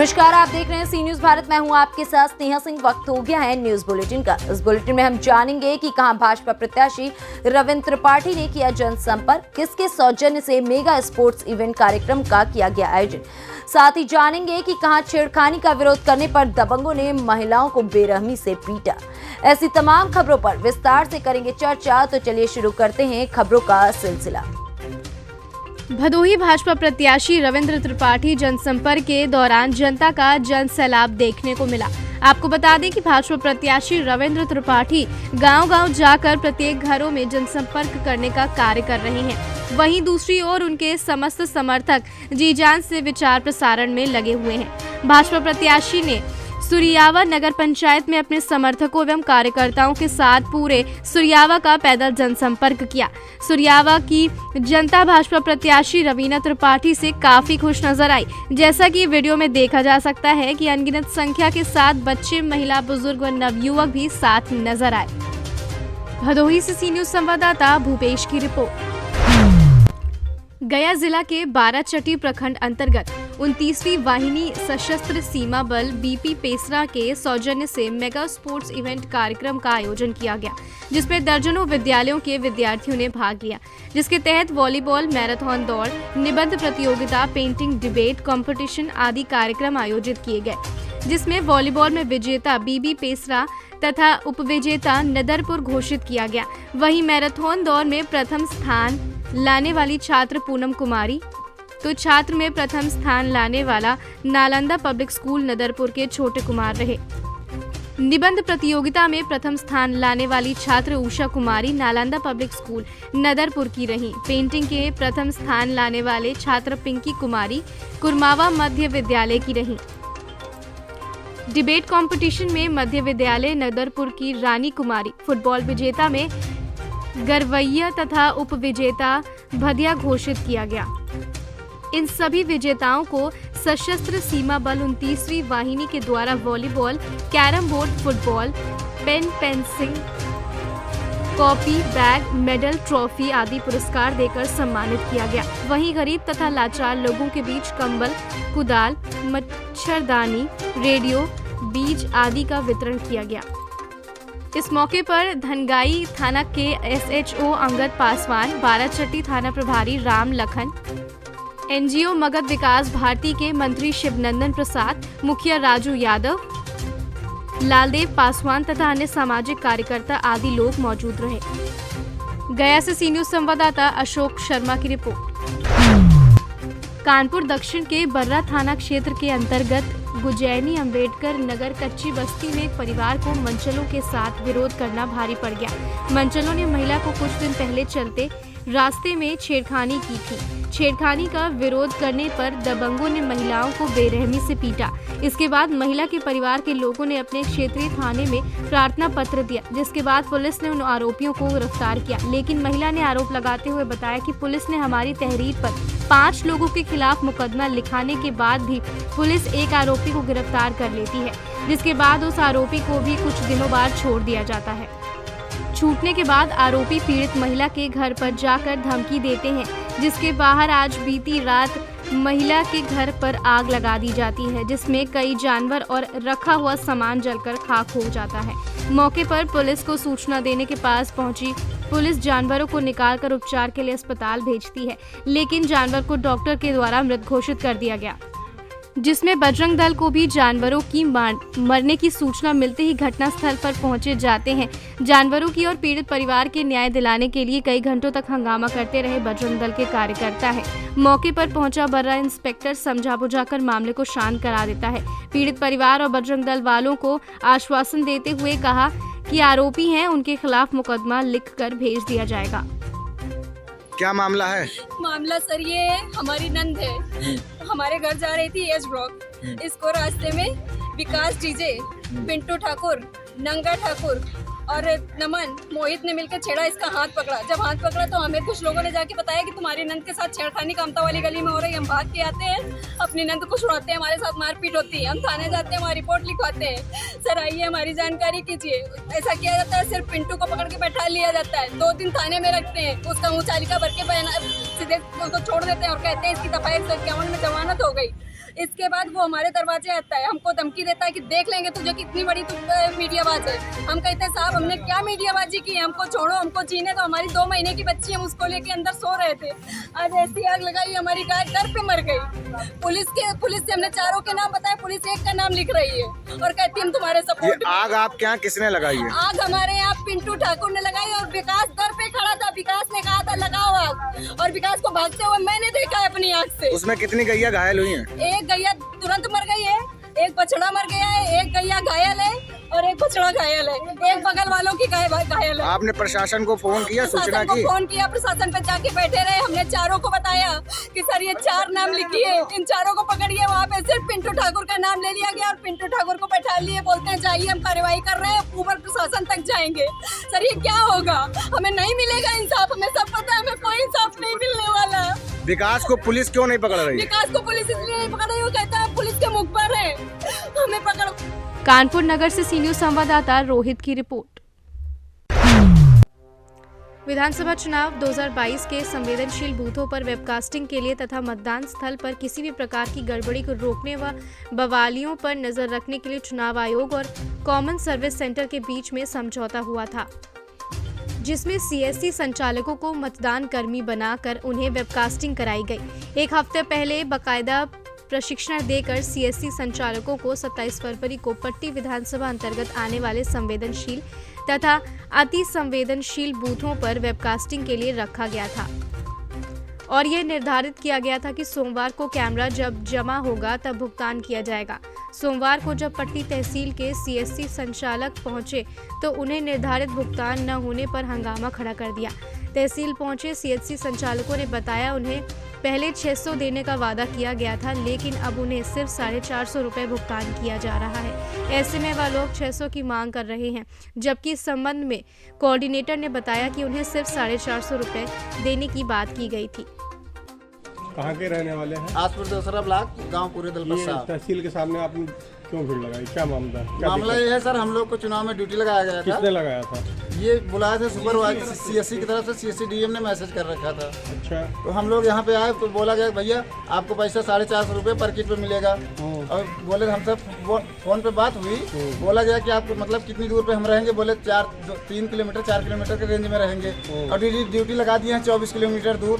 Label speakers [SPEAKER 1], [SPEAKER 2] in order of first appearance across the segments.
[SPEAKER 1] नमस्कार, आप देख रहे हैं सी न्यूज भारत। मैं हूं आपके साथ स्नेहा सिंह। वक्त हो गया है न्यूज बुलेटिन का। इस बुलेटिन में हम जानेंगे कि कहां भाजपा प्रत्याशी रविंद्र त्रिपाठी ने किया जनसंपर्क, किसके सौजन्य से मेगा स्पोर्ट्स इवेंट कार्यक्रम का किया गया आयोजन। साथ ही जानेंगे कि कहां छेड़खानी का विरोध करने पर दबंगों ने महिलाओं को बेरहमी से पीटा। ऐसी तमाम खबरों पर विस्तार से करेंगे चर्चा। तो चलिए शुरू करते हैं खबरों का सिलसिला।
[SPEAKER 2] भदोही भाजपा प्रत्याशी रविंद्र त्रिपाठी जनसंपर्क के दौरान जनता का जनसैलाब देखने को मिला। आपको बता दें कि भाजपा प्रत्याशी रविंद्र त्रिपाठी गांव-गांव जाकर प्रत्येक घरों में जनसंपर्क करने का कार्य कर रहे हैं। वहीं दूसरी ओर उनके समस्त समर्थक जी जान से विचार प्रसारण में लगे हुए हैं। भाजपा प्रत्याशी ने सुरियावा नगर पंचायत में अपने समर्थकों एवं कार्यकर्ताओं के साथ पूरे सुरियावा का पैदल जनसंपर्क किया। सुरियावा की जनता भाजपा प्रत्याशी रवीना त्रिपाठी से काफी खुश नजर आई। जैसा कि वीडियो में देखा जा सकता है कि अनगिनत संख्या के साथ बच्चे, महिला, बुजुर्ग व नवयुवक भी साथ नजर आए। भदोही से सी न्यूज संवाददाता भूपेश की रिपोर्ट। गया जिला के बाराचट्टी प्रखंड अंतर्गत 29वीं वाहिनी सशस्त्र सीमा बल बीपी पेसरा के सौजन्य से मेगा स्पोर्ट्स इवेंट कार्यक्रम का आयोजन किया गया, जिसमें दर्जनों विद्यालयों के विद्यार्थियों ने भाग लिया। जिसके तहत वॉलीबॉल, मैराथन दौड़, निबंध प्रतियोगिता, पेंटिंग, डिबेट कंपटीशन आदि कार्यक्रम आयोजित किए गए। जिसमें वॉलीबॉल में विजेता बीबी पेसरा तथा उपविजेता नदरपुर घोषित किया गया। वहीं मैराथन दौड़ में प्रथम स्थान लाने वाली छात्र पूनम कुमारी, तो छात्र में प्रथम स्थान लाने वाला नालंदा पब्लिक स्कूल नदरपुर के छोटे कुमार रहे। निबंध प्रतियोगिता में प्रथम स्थान लाने वाली छात्र उषा कुमारी नालंदा पब्लिक स्कूल नदरपुर की रही। पेंटिंग के प्रथम स्थान लाने वाले छात्र पिंकी कुमारी कुरमावा मध्य विद्यालय की रही। डिबेट कंपटीशन में मध्य विद्यालय नदरपुर की रानी कुमारी, फुटबॉल विजेता में गरवैया तथा उप विजेता भदिया घोषित किया गया। इन सभी विजेताओं को सशस्त्र सीमा बल 29वीं वाहिनी के द्वारा volleyball, carrom board, football, pencil, copy, bag, medal, trophy आदि पुरस्कार देकर सम्मानित किया गया। वहीं गरीब तथा लाचार लोगों के बीच कंबल, कुदाल, मच्छरदानी, रेडियो, बीज आदि का वितरण किया गया। इस मौके पर धनगाई थाना के SHO अंगद पासवान, बाराचट्टी थाना प्रभारी राम लखन, NGO मगध विकास भारती के मंत्री शिवनंदन प्रसाद, मुखिया राजू यादव, लालदेव पासवान तथा अन्य सामाजिक कार्यकर्ता आदि लोग मौजूद रहे। गया से सी न्यूज संवाददाता अशोक शर्मा की रिपोर्ट। कानपुर दक्षिण के बर्रा थाना क्षेत्र के अंतर्गत गुजैनी अम्बेडकर नगर कच्ची बस्ती में एक परिवार को मनचलों के साथ विरोध करना भारी पड़ गया। मनचलों ने महिला को कुछ दिन पहले चलते रास्ते में छेड़खानी की थी। छेड़खानी का विरोध करने पर दबंगों ने महिलाओं को बेरहमी से पीटा। इसके बाद महिला के परिवार के लोगों ने अपने क्षेत्रीय थाने में प्रार्थना पत्र दिया, जिसके बाद पुलिस ने उन आरोपियों को गिरफ्तार किया। लेकिन महिला ने आरोप लगाते हुए बताया कि पुलिस ने हमारी तहरीर पर 5 लोगों के खिलाफ मुकदमा लिखाने के बाद भी पुलिस एक आरोपी को गिरफ्तार कर लेती है, जिसके बाद उस आरोपी को भी कुछ दिनों बाद छोड़ दिया जाता है। छूटने के बाद आरोपी पीड़ित महिला के घर पर जाकर धमकी देते हैं, जिसके बाहर आज बीती रात महिला के घर पर आग लगा दी जाती है, जिसमें कई जानवर और रखा हुआ सामान जलकर खाक हो जाता है। मौके पर पुलिस को सूचना देने के पास पहुंची पुलिस जानवरों को निकालकर उपचार के लिए अस्पताल भेजती है, लेकिन जानवर को डॉक्टर के द्वारा मृत घोषित कर दिया गया, जिसमें बजरंग दल को भी जानवरों की मरने की सूचना मिलते ही घटनास्थल पर पहुंचे जाते हैं। जानवरों की और पीड़ित परिवार के न्याय दिलाने के लिए कई घंटों तक हंगामा करते रहे बजरंग दल के कार्यकर्ता है। मौके पर पहुंचा बर्रा इंस्पेक्टर समझा बुझाकर मामले को शांत करा देता है। पीड़ित परिवार और बजरंग दल वालों को आश्वासन देते हुए कहा कि आरोपी हैं, उनके खिलाफ मुकदमा लिखकर भेज दिया जाएगा।
[SPEAKER 3] क्या मामला है?
[SPEAKER 4] मामला सर ये हमारी नंद है, हमारे घर जा रही थी एच ब्लॉक। इसको रास्ते में विकास डीजे, पिंटू ठाकुर, नंगा ठाकुर और नमन मोहित ने मिलकर छेड़ा, इसका हाथ पकड़ा। जब हाथ पकड़ा तो हमें कुछ लोगों ने जाके बताया कि तुम्हारी नंद के साथ छेड़खानी कामता वाली गली में हो रही है। हम भाग के आते हैं, अपनी नंद को छुड़ाते हैं, हमारे साथ मारपीट होती है। हम थाने जाते हैं, वहाँ रिपोर्ट लिखवाते हैं। सर आइए हमारी जानकारी कीजिए। ऐसा किया जाता है, सिर्फ पिंटू को पकड़ के बैठा लिया जाता है, 2 दिन थाने में रखते हैं, उसका मुँह चालिका भर के सीधे उसको छोड़ देते हैं और कहते हैं इसकी दफा 151 में जमानत हो गई। इसके बाद वो हमारे दरवाजे आता है, हमको धमकी देता है कि देख लेंगे तुझे, कितनी बड़ी तू मीडियाबाज है। हम कहते हैं साहब हमने क्या मीडियाबाजी की है, हमको छोड़ो, हमको जीने दो। हमारी 2 महीने की बच्ची, हम उसको लेके अंदर सो रहे थे, आज ऐसी आग लगाई, हमारी गाय दर पे मर गई। पुलिस से हमने चारों के नाम बताया, पुलिस एक का नाम लिख रही है और कहती हम तुम्हारे
[SPEAKER 3] ये
[SPEAKER 4] सपोर्ट।
[SPEAKER 3] आग आपके यहाँ किसने लगाई है?
[SPEAKER 4] आग हमारे यहाँ पिंटू ठाकुर ने लगाई और विकास दर पे खड़ा था। विकास ने कहा था लगाओ आग, और विकास को भागते हुए मैंने देखा है अपनी आँख से।
[SPEAKER 3] उसमें कितनी गैया घायल हुई हैं?
[SPEAKER 4] एक गैया तुरंत मर गई है, एक बछड़ा मर गया है, एक गैया घायल है और एक बछड़ा घायल है, एक बगल वालों की गाय घायल है।
[SPEAKER 3] आपने प्रशासन को फोन किया, सूचना की?
[SPEAKER 4] फोन किया, प्रशासन पे जाके बैठे रहे। हमने चारों को बताया कि सर ये 4 नाम लिखिए, इन चारों को पकड़िए। वहाँ पे सिर्फ पिंटू ठाकुर का नाम ले लिया गया और पिंटू ठाकुर को बैठा लिए, बोलते हैं जाइए हम कार्रवाई कर रहे हैं, ऊपर प्रशासन तक जाएंगे। सर ये क्या होगा? हमें नहीं मिलेगा इंसाफ, हमें सब पता है, हमें कोई इंसाफ नहीं मिलने वाला।
[SPEAKER 3] विकास को पुलिस क्यों नहीं पकड़ रही?
[SPEAKER 4] विकास को पुलिस इसलिए नहीं पकड़ रही, वो कहता है पुलिस के मुख पर है, हमें पकड़।
[SPEAKER 2] कानपुर नगर से सी न्यूज संवाददाता रोहित की रिपोर्ट। विधानसभा चुनाव 2022 के संवेदनशील बूथों पर वेबकास्टिंग के लिए तथा मतदान स्थल पर किसी भी प्रकार की गड़बड़ी को रोकने व बवालियों पर नजर रखने के लिए चुनाव आयोग और कॉमन सर्विस सेंटर के बीच में समझौता हुआ था, जिसमें सीएससी संचालकों को मतदान कर्मी बनाकर उन्हें वेबकास्टिंग कराई गई। एक हफ्ते पहले बाकायदा प्रशिक्षण देकर सीएससी संचालकों को 27 फरवरी को पट्टी विधानसभा अंतर्गत आने वाले संवेदनशील तथा अति संवेदनशील बूथों पर वेबकास्टिंग के लिए रखा गया था और यह निर्धारित किया गया था कि सोमवार को कैमरा जब जमा होगा तब भुगतान किया जाएगा। सोमवार को जब पट्टी तहसील के सीएससी संचालक पहुंचे तो उन्हें निर्धारित भुगतान न होने पर हंगामा खड़ा कर दिया। तहसील पहुंचे सीएससी संचालकों ने बताया उन्हें पहले 600 देने का वादा किया गया था, लेकिन अब उन्हें सिर्फ 450 रुपये भुगतान किया जा रहा है। ऐसे में वह लोग 600 की मांग कर रहे हैं, जबकि इस संबंध में कोऑर्डिनेटर ने बताया कि उन्हें सिर्फ 450 रुपये देने की बात की गई थी।
[SPEAKER 5] कहाँ के रहने वाले हैं?
[SPEAKER 6] आसपुर दूसरा ब्लॉक, गांव पूरे दलबसा।
[SPEAKER 5] तहसील के सामने आपने क्यों भीड़ लगाई, क्या मामला?
[SPEAKER 6] मामला ये है सर, हम लोग को चुनाव में ड्यूटी लगाया गया था।
[SPEAKER 5] किसने लगाया था?
[SPEAKER 6] ये बुलाया था सुपरवाइजर सीएससी की तरफ से, सीएससी डीएम ने मैसेज कर रखा था।
[SPEAKER 5] अच्छा।
[SPEAKER 6] तो हम लोग यहाँ पे आए तो बोला गया भैया आपको पैसा 450 रुपये पर किट पे मिलेगा। और बोले हम सब फोन पे बात हुई, बोला गया कि आपको मतलब कितनी दूर पे हम रहेंगे, बोले 3 किलोमीटर 4 किलोमीटर के रेंज में रहेंगे और ड्यूटी लगा दिए हैं 24 किलोमीटर दूर।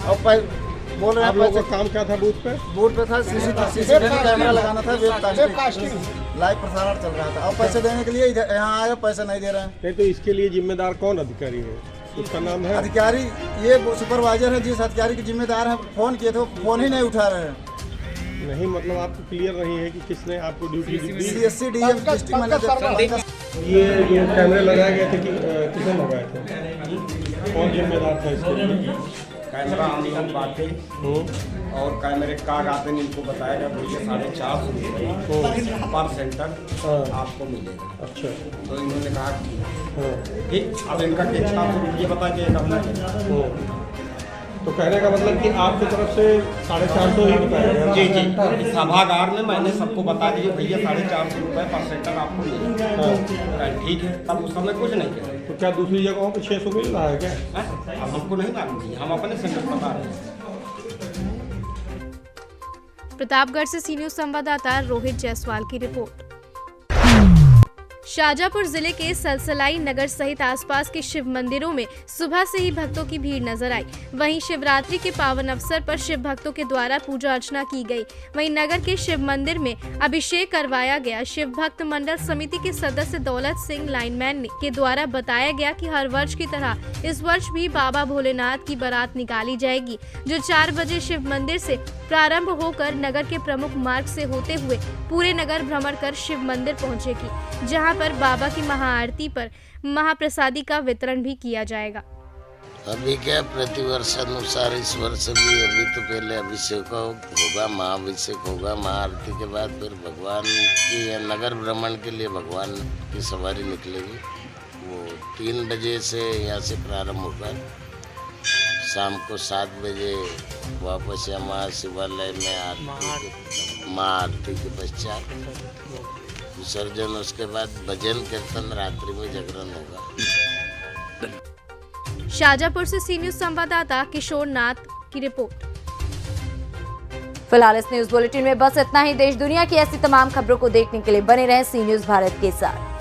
[SPEAKER 6] और बोल रहे हैं
[SPEAKER 5] लोगों का काम क्या था? बूथ पे था
[SPEAKER 6] सीसीटीवी कैमरा लगाना था, वेबकास्टिंग लाइव प्रसारण चल रहा था। और पैसे देने के लिए यहाँ आए, पैसे नहीं दे रहे हैं।
[SPEAKER 5] नहीं तो इसके लिए जिम्मेदार कौन अधिकारी है? उसका नाम है?
[SPEAKER 6] अधिकारी ये सुपरवाइजर है, जिस अधिकारी के जिम्मेदार है। फोन किए थे, फोन ही नहीं उठा रहे हैं।
[SPEAKER 5] नहीं मतलब आपको क्लियर नहीं है कि किसने आपको ड्यूटी दी?
[SPEAKER 6] CSC DM district manager.
[SPEAKER 5] ये जो कैमरे लगाए गए थे किसने लगाए थे? कौन जिम्मेदार था इसके लिए?
[SPEAKER 7] कैमरा हम बात थी और कैमरे कार्ड आते हैं, इनको बताया गया भैया 450 रुपये पर सेंटर आपको मिलेगा।
[SPEAKER 5] अच्छा।
[SPEAKER 7] तो इन्होंने कहा ठीक, अब इनका क्या ये बता के हमने
[SPEAKER 5] तो कहने का मतलब कि आपकी तरफ से 450 ही बताया गया?
[SPEAKER 7] जी जी, सभागार में मैंने सबको बता दिया भैया 450 रुपये पर सेंटर आपको मिलेगा। ठीक है, तब उस समय कुछ नहीं किया।
[SPEAKER 5] तो क्या दूसरी जगहों पे 600 मिल रहा है क्या?
[SPEAKER 7] अब हमको नहीं मालूम, हम अपने सेंटर बता रहे हैं।
[SPEAKER 2] प्रतापगढ़ से सी न्यूज संवाददाता रोहित जायसवाल की रिपोर्ट। शाजापुर जिले के सलसलाई नगर सहित आसपास के शिव मंदिरों में सुबह से ही भक्तों की भीड़ नजर आई। वहीं शिवरात्रि के पावन अवसर पर शिव भक्तों के द्वारा पूजा अर्चना की गई। वहीं नगर के शिव मंदिर में अभिषेक करवाया गया। शिव भक्त मंडल समिति के सदस्य दौलत सिंह लाइनमैन के द्वारा बताया गया कि हर वर्ष की तरह इस वर्ष भी बाबा भोलेनाथ की बारात निकाली जाएगी, जो 4 बजे शिव मंदिर से प्रारंभ होकर नगर के प्रमुख मार्ग से होते हुए पूरे नगर भ्रमण कर शिव मंदिर पहुंचेगी, जहां पर बाबा की महाआरती पर महाप्रसादी का वितरण भी किया जाएगा।
[SPEAKER 8] अभी क्या प्रतिवर्ष अनुसार इस वर्ष भी अभी तो पहले अभिषेक होगा, महाअभिषेक होगा, महाआरती के बाद फिर भगवान की नगर भ्रमण के लिए भगवान की सवारी निकलेगी। वो 3 बजे से यहाँ से प्रारंभ होगा, शाम को 7 बजे वापस यहाँ महाशिवालय में महाआरती के पश्चात विसर्जन, उसके बाद भजन कीर्तन, रात्रि में जागरण होगा।
[SPEAKER 2] शाजापुर से सी न्यूज संवाददाता किशोर नाथ की रिपोर्ट।
[SPEAKER 1] फिलहाल इस न्यूज बुलेटिन में बस इतना ही। देश दुनिया की ऐसी तमाम खबरों को देखने के लिए बने रहें सी न्यूज भारत के साथ।